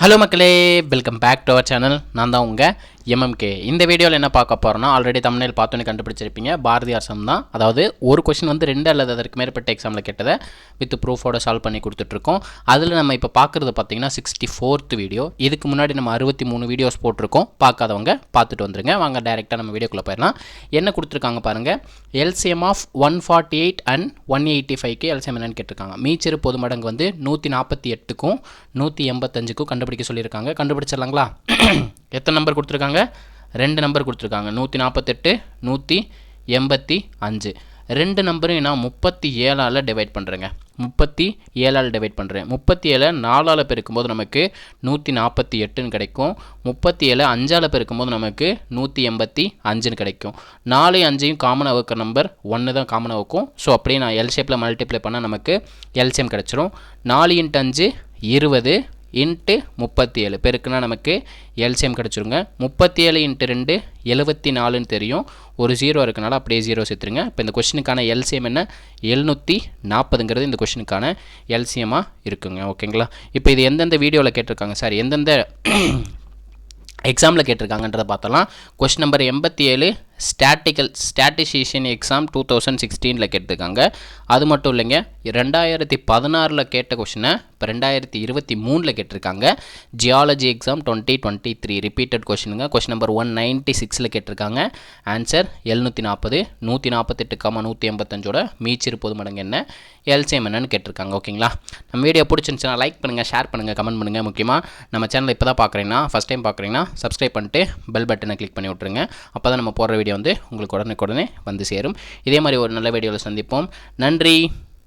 Hello மக்களே, welcome back to our channel. நான் தான் உங்கள் எம்எம்கே. இந்த வீடியோவில் என்ன பார்க்க போகிறோன்னா, ஆல்ரெடி தமிழில் பார்த்தோன்னே கண்டுபிடிச்சிருப்பீங்க, பாரதியார் சம் தான். அதாவது ஒரு கொஸ்டின் வந்து 2 அல்லது அதற்கு மேற்பட்ட எக்ஸாமில் கேட்டதை வித் ப்ரூஃபோட சால்வ் பண்ணி கொடுத்துட்ருக்கோம். அதில் நம்ம இப்போ பார்க்குறது பார்த்தீங்கன்னா 64th வீடியோ. இதுக்கு முன்னாடி நம்ம 63 வீடியோஸ் போட்டிருக்கோம். பார்க்காதவங்க பார்த்துட்டு வந்துருங்க. வாங்க டேரெக்டாக நம்ம வீடியோக்குள்ளே போயிடலாம். என்ன கொடுத்துருக்காங்க பாருங்கள். எல்சிஎம் ஆஃப் 148 அண்ட் 185க்கு எல்சிஎம் என்னன்னு கேட்டிருக்காங்க. மீச்சிறு பொது மடங்கு வந்து 148க்கும் 185க்கும் கண்டுபிடிக்க சொல்லியிருக்காங்க. கண்டுபிடிச்சிடலாங்களா? எத்தனை நம்பர் கொடுத்துருக்காங்க? 2 நம்பர் கொடுத்துருக்காங்க. 148 185. 2 நம்பரையும் நான் 37ஆல் டிவைட் பண்ணுறேங்க. 37ஆல் டிவைட் பண்ணுறேன். 37 4ஆல் பெருக்கும்போது நமக்கு 148ன்னு கிடைக்கும். 37 5ஆல் பெருக்கும்போது நமக்கு 185ன்னு கிடைக்கும். 4 5ஐயும் காமனாக வைக்கிற நம்பர் 1 தான் காமனாக வைக்கும். ஸோ அப்படியே நான் எல் ஷேப்பில் மல்டிப்ளை பண்ணால் நமக்கு எல்சிஎம் கிடச்சிரும். 4 × 5 20 இன்ட்டு 37 பெருக்குனா நமக்கு எல்சிஎம் கிடச்சிருங்க. 37 × 2 74ன்னு தெரியும். ஒரு 0 இருக்கனால அப்படியே 0 சேர்த்துருங்க. இப்போ இந்த கொஸ்டினுக்கான எல்சிஎம் என்ன? 740ங்கிறது இந்த கொஸ்டினுக்கான எல்சிஎம்மாக இருக்குங்க. ஓகேங்களா? இப்போ இது எந்தெந்த வீடியோவில் கேட்டிருக்காங்க, சாரி எந்தெந்த எக்ஸாமில் கேட்டிருக்காங்கன்றதை பார்த்தலாம். கொஸ்டின் நம்பர் 87 ஸ்டாட்டிஸ்டிஷியன் எக்ஸாம் 2016 கேட்டிருக்காங்க. அது மட்டும் இல்லைங்க, 2016 கேட்ட கொஸ்டினை இப்போ 2023 கேட்டிருக்காங்க. ஜியாலஜி எக்ஸாம் 2023 ரிப்பீட்டட் கொஸ்டினுங்க. கொஸ்டின் நம்பர் 196 கேட்டிருக்காங்க. ஆன்சர் 740. 148, 185ஓட மீச்சிறு பொது மடங்கு என்ன, எல்சிஎம் என்னன்னு கேட்டிருக்காங்க. ஓகேங்களா? நம்ம வீடியோ பிடிச்சிருந்துச்சுன்னா லைக் பண்ணுங்கள், ஷேர் பண்ணுங்கள், கமெண்ட் பண்ணுங்கள். முக்கியமாக நம்ம சேனல் இப்போ தான் பார்க்குறீங்கன்னா, ஃபஸ்ட் டைம் பார்க்குறீங்கன்னா சப்ஸ்கிரைப் பண்ணிட்டு பெல் பட்டனை கிளிக் பண்ணி விட்ருங்க. அப்போ தான் நம்ம போடுற வீடியோ வந்து உங்களுக்கு உடனே வந்து சேரும். இதே மாதிரி ஒரு நல்ல வீடியோவில் சந்திப்போம். நன்றி.